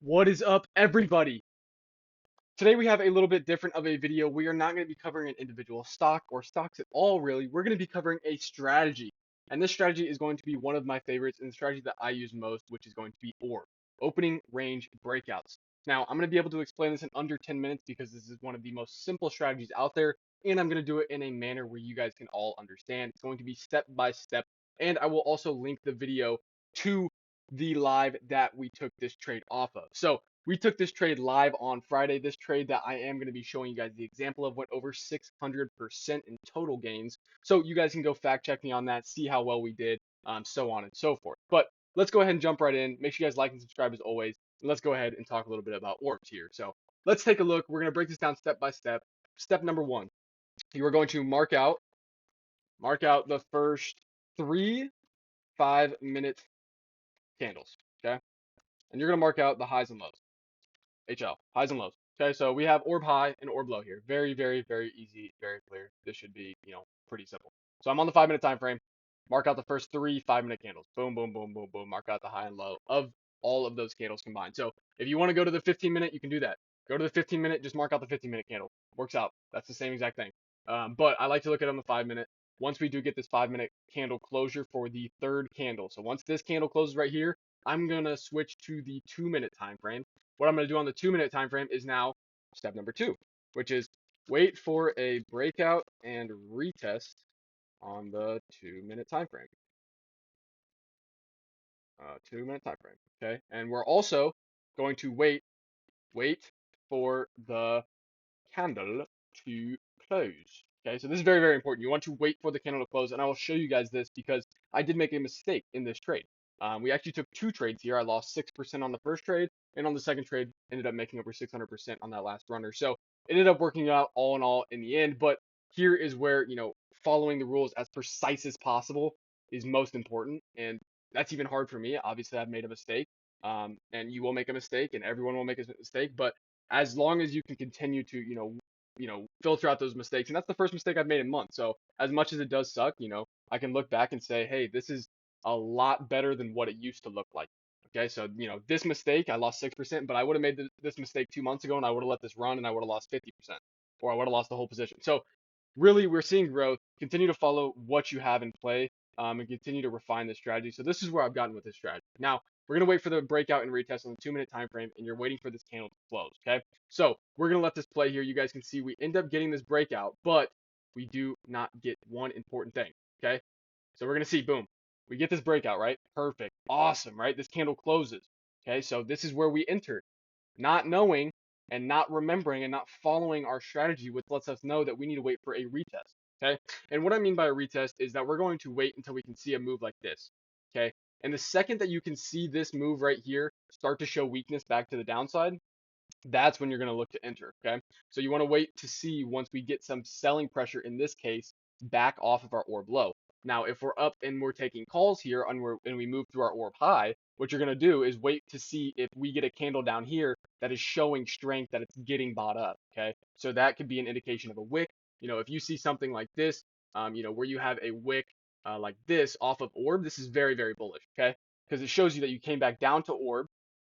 What is up, everybody? Today we have a little bit different of a video. We are not going to be covering an individual stock or stocks at all, really. We're going to be covering a strategy. And this strategy is going to be one of my favorites and the strategy that I use most, which is going to be ORB, opening range breakouts. Now, I'm going to be able to explain this in under 10 minutes because this is one of the most simple strategies out there, and I'm going to do it in a manner where you guys can all understand. It's going to be step by step, and I will also link the video to the live that we took this trade off of. So we took this trade live on Friday. This trade that I am going to be showing you guys the example of went over 600% in total gains. So you guys can go fact check me on that, see how well we did, so on and so forth. But let's go ahead and jump right in. Make sure you guys like and subscribe as always. And let's go ahead and talk a little bit about ORBs here. So let's take a look. We're going to break this down step by step. Step number one, you are going to mark out the first 3 5-minute candles. Okay. And you're going to mark out the highs and lows. highs and lows. Okay, so we have orb high and orb low here. Very, very, very easy, very clear. This should be, pretty simple. So I'm on the 5-minute time frame. Mark out the first 3 5-minute candles. Boom, boom, boom, boom, boom. Mark out the high and low of all of those candles combined. So if you want to go to the 15-minute, you can do that. Go to the 15-minute, just mark out the 15-minute candle. Works out. That's the same exact thing. But I like to look at it on the 5-minute. Once we do get this 5-minute candle closure for the third candle. So once this candle closes right here, I'm gonna switch to the 2-minute time frame. What I'm going to do on the 2-minute time frame is now step number 2, which is wait for a breakout and retest on the 2-minute time frame. 2-minute time frame. Okay, and we're also going to wait for the candle to close. Okay, so this is very, very important. You want to wait for the candle to close, and I will show you guys this because I did make a mistake in this trade. We actually took 2 trades here. I lost 6% on the first trade, and on the second trade, ended up making over 600% on that last runner. So it ended up working out all in all in the end. But here is where, following the rules as precise as possible is most important, and that's even hard for me. Obviously, I've made a mistake, and you will make a mistake, and everyone will make a mistake. But as long as you can continue to, filter out those mistakes. And that's the first mistake I've made in months. So as much as it does suck, I can look back and say, hey, this is a lot better than what it used to look like. Okay, so this mistake, I lost 6%, but I would have made this mistake 2 months ago, and I would have let this run, and I would have lost 50%, or I would have lost the whole position. So really, we're seeing growth. Continue to follow what you have in play, and continue to refine this strategy. So this is where I've gotten with this strategy. Now we're gonna wait for the breakout and retest on the 2-minute time frame, and you're waiting for this candle to close. Okay, so we're gonna let this play here. You guys can see we end up getting this breakout, but we do not get one important thing. Okay, so we're gonna see, boom, we get this breakout, right? Perfect, awesome, right? This candle closes. Okay, so this is where we entered, not knowing and not remembering and not following our strategy, which lets us know that we need to wait for a retest. Okay, and what I mean by a retest is that we're going to wait until we can see a move like this. Okay, and the second that you can see this move right here start to show weakness back to the downside, that's when you're going to look to enter. Okay, so you want to wait to see once we get some selling pressure, in this case back off of our orb low. Now if we're up and we're taking calls here and we move through our orb high, what you're going to do is wait to see if we get a candle down here that is showing strength, that it's getting bought up. Okay, so that could be an indication of a wick. If you see something like this, where you have a wick like this off of orb, this is very, very bullish. Okay, because it shows you that you came back down to orb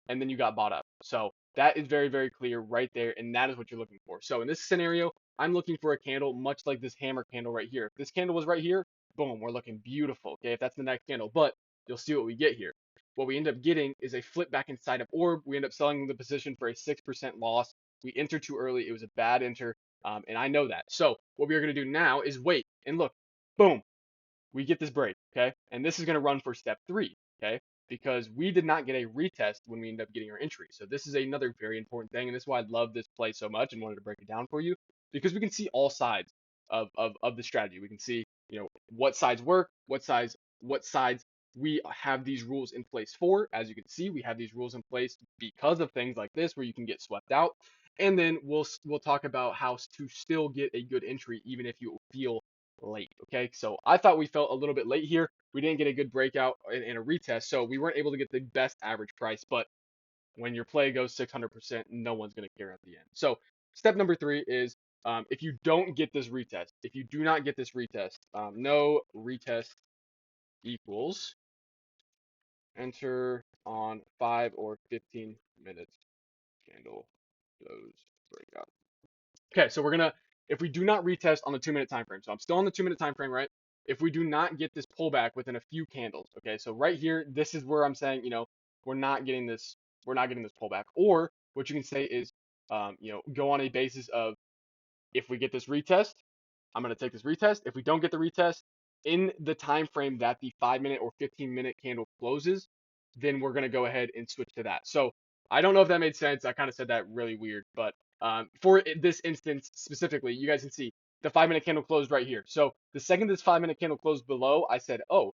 and then you got bought up. So that is very, very clear right there, and that is what you're looking for. So in this scenario, I'm looking for a candle much like this hammer candle right here. If this candle was right here, boom, we're looking beautiful. Okay, if that's the next candle, but you'll see what we get here. What we end up getting is a flip back inside of orb. We end up selling the position for a 6% loss. We entered too early. It was a bad enter, and I know that. So what we are going to do now is wait and look. Boom, we get this break. Okay, and this is going to run for step 3. Okay, because we did not get a retest when we end up getting our entry. So this is another very important thing, and this is why I love this play so much and wanted to break it down for you, because we can see all sides of the strategy. We can see, what sides work, what sides we have these rules in place for. As you can see, we have these rules in place because of things like this where you can get swept out. And then we'll talk about how to still get a good entry even if you feel late. Okay, so I thought we felt a little bit late here. We didn't get a good breakout in a retest, so we weren't able to get the best average price. But when your play goes 600%, no one's going to care at the end. So step number 3 is, if you don't get this retest, if you do not get this retest, no retest equals enter on 5 or 15 minutes candle, close, breakout. Okay, so we're gonna, if we do not retest on the 2-minute time frame, so I'm still on the 2-minute time frame, right? If we do not get this pullback within a few candles, okay, so right here, this is where I'm saying, we're not getting this, pullback. Or what you can say is, go on a basis of, if we get this retest, I'm going to take this retest. If we don't get the retest in the time frame that the 5-minute or 15-minute candle closes, then we're going to go ahead and switch to that. So I don't know if that made sense. I kind of said that really weird, but for this instance specifically, you guys can see the 5-minute candle closed right here. So the second this 5-minute candle closed below, I said, oh,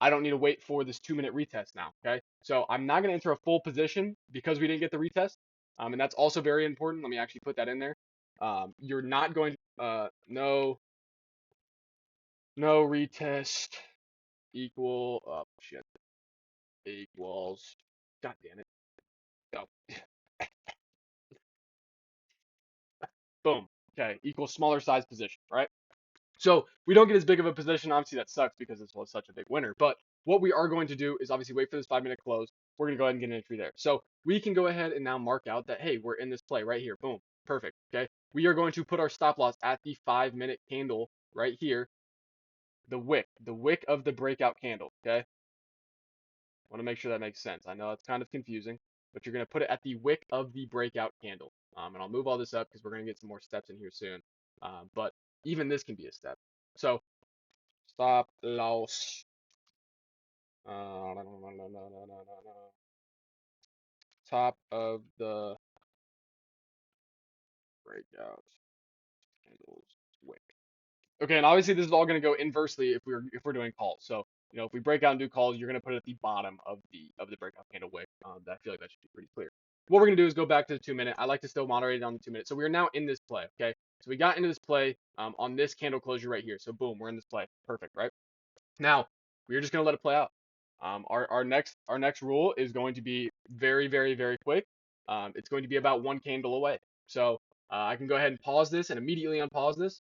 I don't need to wait for this 2-minute retest now. Okay, so I'm not going to enter a full position because we didn't get the retest, and that's also very important. Let me actually put that in there. You're not going no retest equals, god damn it. Oh, boom. Okay, equals smaller size position, right? So we don't get as big of a position. Obviously, that sucks because this was such a big winner. But what we are going to do is obviously wait for this 5-minute close. We're going to go ahead and get an entry there. So we can go ahead and now mark out that, hey, we're in this play right here. Boom. Perfect. Okay. We are going to put our stop loss at the 5-minute candle right here. The wick of the breakout candle. Okay. I want to make sure that makes sense. I know it's kind of confusing, but you're going to put it at the wick of the breakout candle. And I'll move all this up because we're going to get some more steps in here soon. But even this can be a step. So stop loss. Top of the breakout candles wick. Okay, and obviously this is all going to go inversely if we're doing calls. So if we break out and do calls, you're going to put it at the bottom of the breakout candle wick. I feel like that should be pretty clear. What we're going to do is go back to the 2-minute. I like to still moderate it on the 2-minute. So we are now in this play. Okay, so we got into this play on this candle closure right here. So boom, we're in this play. Perfect, right? Now we're just going to let it play out. Our next rule is going to be very, very, very quick. It's going to be about 1 candle away. So I can go ahead and pause this and immediately unpause this.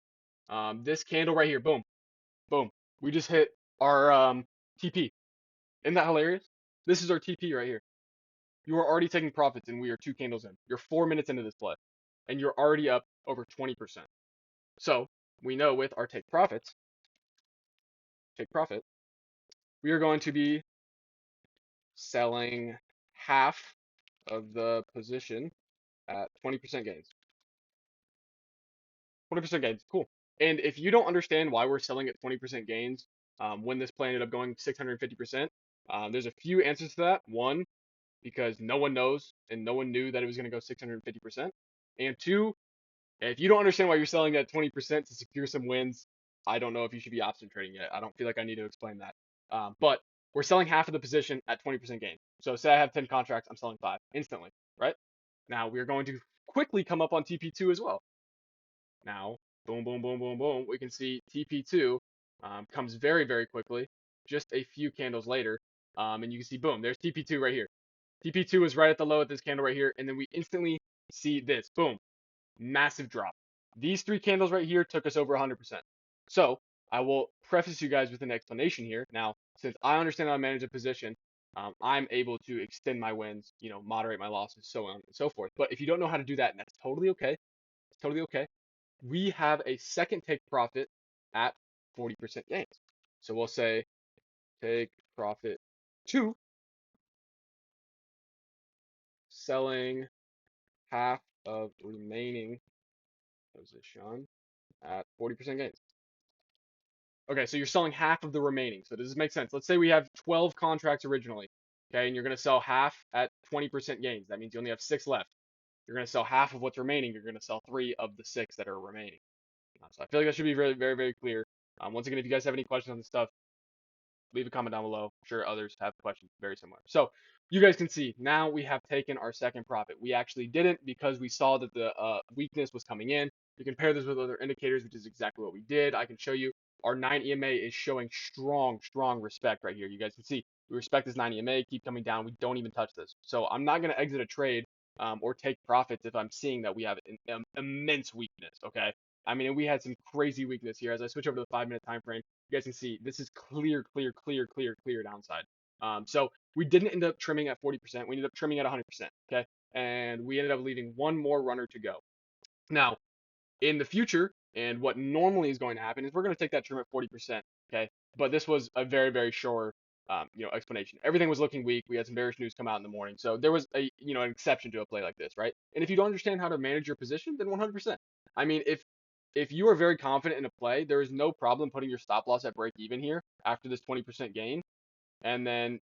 This candle right here, boom, boom. We just hit our TP. Isn't that hilarious? This is our TP right here. You are already taking profits, and we are 2 candles in. You're 4 minutes into this play, and you're already up over 20%. So we know with our take profit, we are going to be selling half of the position at 20% gains. 20% gains, cool. And if you don't understand why we're selling at 20% gains when this play ended up going 650%, there's a few answers to that. One, because no one knows and no one knew that it was going to go 650%. And two, if you don't understand why you're selling at 20% to secure some wins, I don't know if you should be option trading yet. I don't feel like I need to explain that. But we're selling half of the position at 20% gain. So say I have 10 contracts, I'm selling 5 instantly, right? Now we're going to quickly come up on TP2 as well. Now, boom, boom, boom, boom, boom, we can see TP2 comes very, very quickly, just a few candles later. And you can see, boom, there's TP2 right here. TP2 is right at the low at this candle right here. And then we instantly see this, boom, massive drop. These 3 candles right here took us over 100%. So I will preface you guys with an explanation here. Now, since I understand how to manage a position, I'm able to extend my wins, moderate my losses, so on and so forth. But if you don't know how to do that, and that's totally okay. It's totally okay. We have a second take profit at 40% gains. So we'll say take profit 2, selling half of remaining position at 40% gains. Okay, so you're selling half of the remaining. So does this make sense? Let's say we have 12 contracts originally, okay, and you're going to sell half at 20% gains. That means you only have 6 left. You're going to sell half of what's remaining. You're going to sell 3 of the 6 that are remaining. So I feel like that should be very, very, very clear. Once again, if you guys have any questions on this stuff, leave a comment down below. I'm sure others have questions very similar. So you guys can see now we have taken our second profit. We actually didn't because we saw that the weakness was coming in. You compare this with other indicators, which is exactly what we did. I can show you our 9 EMA is showing strong, strong respect right here. You guys can see we respect this 9 EMA, keep coming down. We don't even touch this. So I'm not going to exit a trade or take profits if I'm seeing that we have an immense weakness, okay? I mean, we had some crazy weakness here. As I switch over to the 5-minute time frame, you guys can see this is clear, clear, clear, clear, clear downside. So we didn't end up trimming at 40%. We ended up trimming at 100%. Okay. and we ended up leaving one more runner to go. Now, in the future, and what normally is going to happen is we're going to take that trim at 40%. Okay, but this was a very, very short, explanation. Everything was looking weak. We had some bearish news come out in the morning, so there was a, an exception to a play like this, right? And if you don't understand how to manage your position, then 100%. I mean, if you are very confident in a play, there is no problem putting your stop loss at break even here after this 20% gain, and then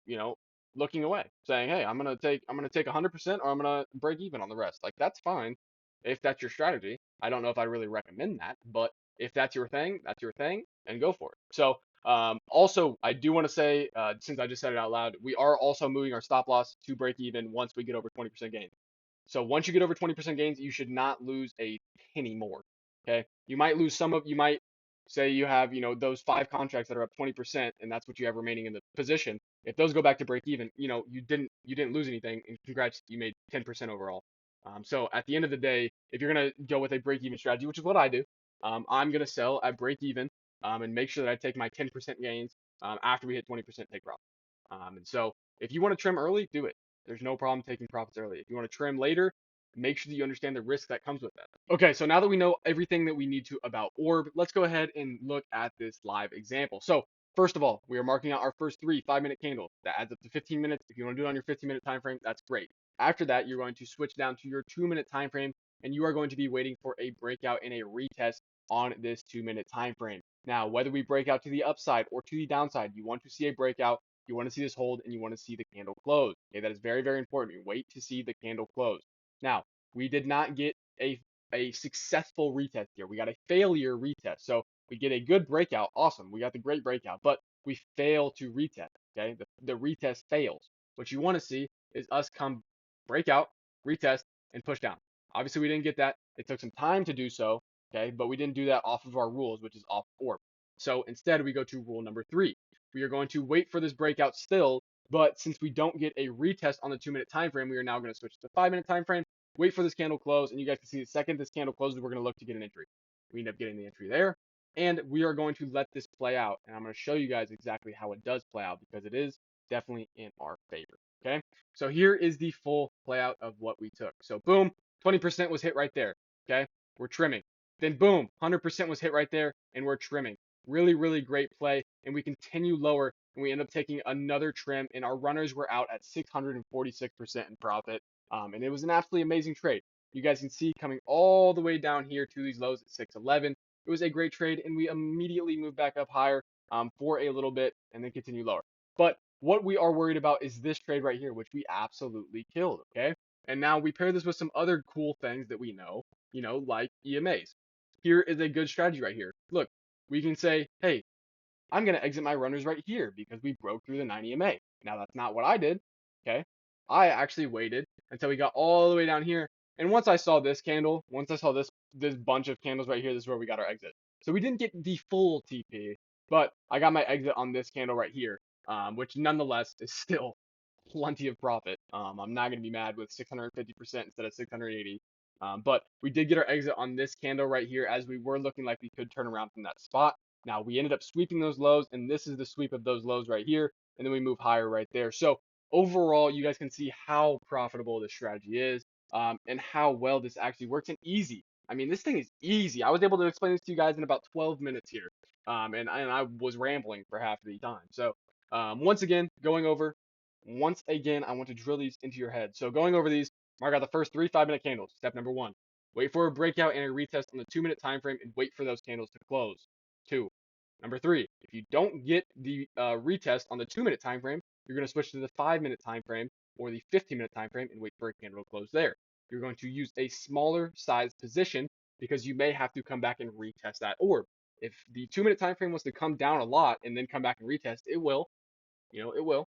looking away, saying, hey, I'm gonna take 100% or I'm gonna break even on the rest. Like that's fine if that's your strategy. I don't know if I really recommend that, but if that's your thing, that's your thing, and go for it. So also, I do want to say, since I just said it out loud, we are also moving our stop loss to break even once we get over 20% gain. So once you get over 20% gains, you should not lose a penny more. Okay. You might say you have, those 5 contracts that are up 20% and that's what you have remaining in the position. If those go back to break even, you didn't lose anything, and congrats, you made 10% overall. So at the end of the day, if you're gonna go with a break even strategy, which is what I do, I'm gonna sell at break even, and make sure that I take my 10% gains, after we hit 20% take profit. And so if you want to trim early, do it. There's no problem taking profits early. If you want to trim later, make sure that you understand the risk that comes with that. Okay, so now that we know everything that we need to about ORB, let's go ahead and look at this live example. So first of all, we are marking out our first 3 5-minute candles. That adds up to 15 minutes. If you want to do it on your 15-minute time frame, that's great. After that, you're going to switch down to your 2-minute time frame, and you are going to be waiting for a breakout and a retest on this 2-minute time frame. Now, whether we break out to the upside or to the downside, you want to see a breakout, you want to see this hold, and you want to see the candle close. Okay, that is very, very important. You wait to see the candle close. Now, we did not get a successful retest here. We got a failure retest. So we get a good breakout. Awesome. We got the great breakout, but we fail to retest. Okay, the retest fails. What you want to see is us come breakout, retest, and push down. Obviously, we didn't get that. It took some time to do so. Okay, but we didn't do that off of our rules, which is off ORB. So instead, we go to rule number 3. We are going to wait for this breakout still, but since we don't get a retest on the 2-minute time frame, we are now going to switch to the 5-minute time frame, wait for this candle close, and you guys can see the second this candle closes, we're going to look to get an entry. We end up getting the entry there, and we are going to let this play out, and I'm going to show you guys exactly how it does play out because it is definitely in our favor. Okay, so here is the full play out of what we took. So boom, 20% was hit right there. Okay, we're trimming. Then boom, 100% was hit right there, and we're trimming. Really, really great play, and we continue lower, and we end up taking another trim, and our runners were out at 646% in profit, and it was an absolutely amazing trade. You guys can see coming all the way down here to these lows at 611. It was a great trade, and we immediately moved back up higher, for a little bit, and then continue lower. But what we are worried about is this trade right here, which we absolutely killed, okay? And now we pair this with some other cool things that we know, like EMAs. Here is a good strategy right here. Look, we can say, hey, I'm going to exit my runners right here because we broke through the 9 EMA. Now, that's not what I did, okay? I actually waited until we got all the way down here. And once I saw this candle, once I saw this bunch of candles right here, this is where we got our exit. So we didn't get the full TP, but I got my exit on this candle right here, which nonetheless is still plenty of profit. I'm not going to be mad with 650% instead of 680. But we did get our exit on this candle right here as we were looking like we could turn around from that spot. Now we ended up sweeping those lows, and this is the sweep of those lows right here, and then we move higher right there. So overall, you guys can see how profitable this strategy is, and how well this actually works and easy. I mean, this thing is easy. I was able to explain this to you guys in about 12 minutes here, and I was rambling for half the time. So once again, I want to drill these into your head. So going over these, mark out the first 3 5-minute candles. Step number 1, wait for a breakout and a retest on the 2-minute time frame and wait for those candles to close. 2, number 3, if you don't get the retest on the 2-minute time frame, you're going to switch to the 5-minute time frame or the 15-minute time frame and wait for a candle to close there. You're going to use a smaller size position because you may have to come back and retest that orb. If the 2-minute time frame was to come down a lot and then come back and retest, it will. It will.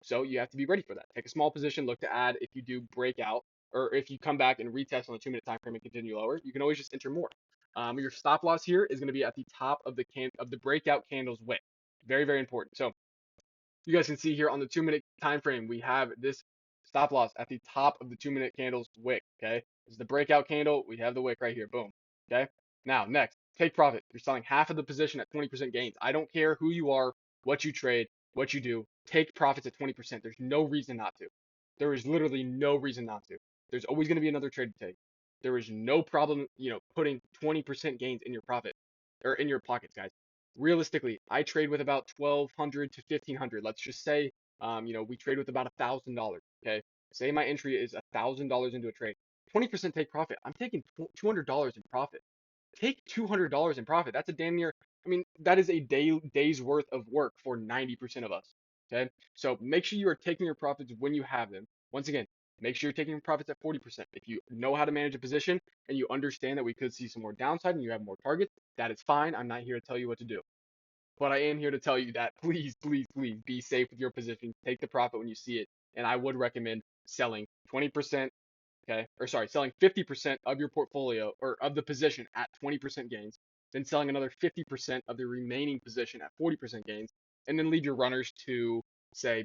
So you have to be ready for that. Take a small position, look to add if you do breakout, or if you come back and retest on the 2-minute time frame and continue lower, you can always just enter more. Your stop loss here is going to be at the top of the breakout candle's wick. Very, very important. So you guys can see here on the 2-minute time frame, we have this stop loss at the top of the 2-minute candle's wick. Okay, this is the breakout candle. We have the wick right here. Boom. Okay. Now next, take profit. You're selling half of the position at 20% gains. I don't care who you are, what you trade, what you do. Take profits at 20%. There's no reason not to. There is literally no reason not to. There's always going to be another trade to take. There is no problem, putting 20% gains in your profit or in your pockets, guys. Realistically, I trade with about 1,200 to 1,500. Let's just say, we trade with about $1,000. Okay, say my entry is $1,000 into a trade. 20% take profit. I'm taking $200 in profit. Take $200 in profit. That's a damn near, that is a day's worth of work for 90% of us. Okay. So make sure you are taking your profits when you have them. Once again, make sure you're taking your profits at 40%. If you know how to manage a position and you understand that we could see some more downside and you have more targets, that is fine. I'm not here to tell you what to do. But I am here to tell you that please, please, please be safe with your position. Take the profit when you see it. And I would recommend selling 20%, okay, or sorry, selling 50% of your portfolio or of the position at 20% gains, then selling another 50% of the remaining position at 40% gains, and then leave your runners to say,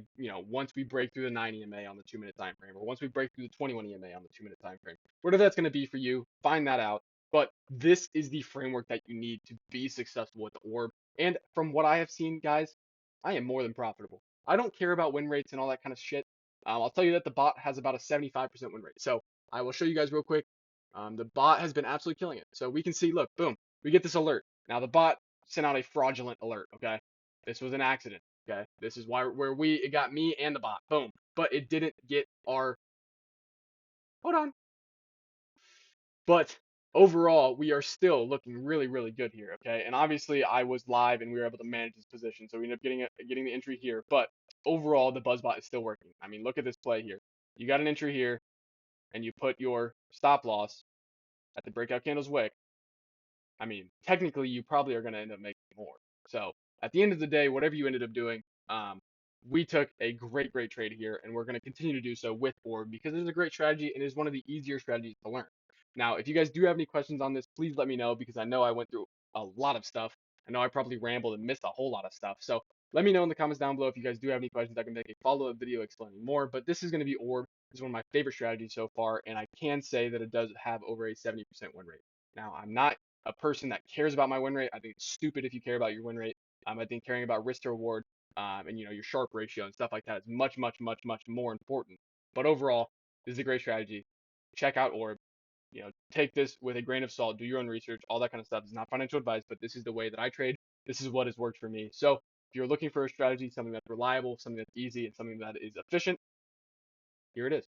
once we break through the 9 EMA on the 2-minute time frame, or once we break through the 21 EMA on the 2-minute time frame, whatever that's going to be for you, find that out. But this is the framework that you need to be successful with the orb. And from what I have seen, guys, I am more than profitable. I don't care about win rates and all that kind of shit. I'll tell you that the bot has about a 75% win rate. So I will show you guys real quick. The bot has been absolutely killing it. So we can see, look, boom, we get this alert. Now the bot sent out a fraudulent alert, okay? This was an accident, okay? This is it got me and the bot, boom. But it didn't get hold on. But overall, we are still looking really, really good here, okay? And obviously, I was live and we were able to manage this position, so we ended up getting the entry here. But overall, the BULLISHBUZZ is still working. I mean, look at this play here. You got an entry here, and you put your stop loss at the breakout candle's wick. I mean, technically, you probably are going to end up making more. So at the end of the day, whatever you ended up doing, we took a great, great trade here, and we're going to continue to do so with ORB because it is a great strategy and it is one of the easier strategies to learn. Now, if you guys do have any questions on this, please let me know because I know I went through a lot of stuff. I know I probably rambled and missed a whole lot of stuff. So let me know in the comments down below if you guys do have any questions. I can make a follow-up video explaining more. But this is going to be ORB. It's one of my favorite strategies so far, and I can say that it does have over a 70% win rate. Now, I'm not a person that cares about my win rate. I think it's stupid if you care about your win rate. I think caring about risk to reward and your Sharpe ratio and stuff like that is much, much, much, much more important. But overall, this is a great strategy. Check out ORB. Take this with a grain of salt. Do your own research. All that kind of stuff. It's not financial advice, but this is the way that I trade. This is what has worked for me. So if you're looking for a strategy, something that's reliable, something that's easy, and something that is efficient, here it is.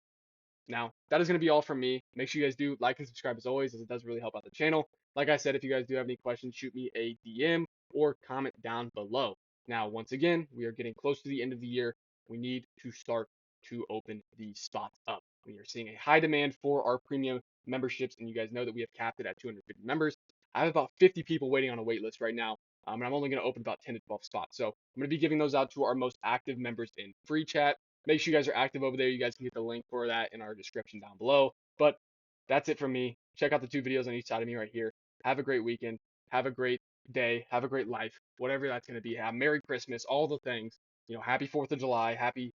Now, that is going to be all from me. Make sure you guys do like and subscribe as always, as it does really help out the channel. Like I said, if you guys do have any questions, shoot me a DM or comment down below. Now, once again, we are getting close to the end of the year. We need to start to open the spots up. We are seeing a high demand for our premium memberships, and you guys know that we have capped it at 250 members. I have about 50 people waiting on a wait list right now, and I'm only going to open about 10 to 12 spots. So I'm going to be giving those out to our most active members in free chat. Make sure you guys are active over there. You guys can get the link for that in our description down below. But that's it from me. Check out the 2 videos on each side of me right here. Have a great weekend. Have a great day. Have a great life. Whatever that's going to be. Have Merry Christmas. All the things. Happy 4th of July. Happy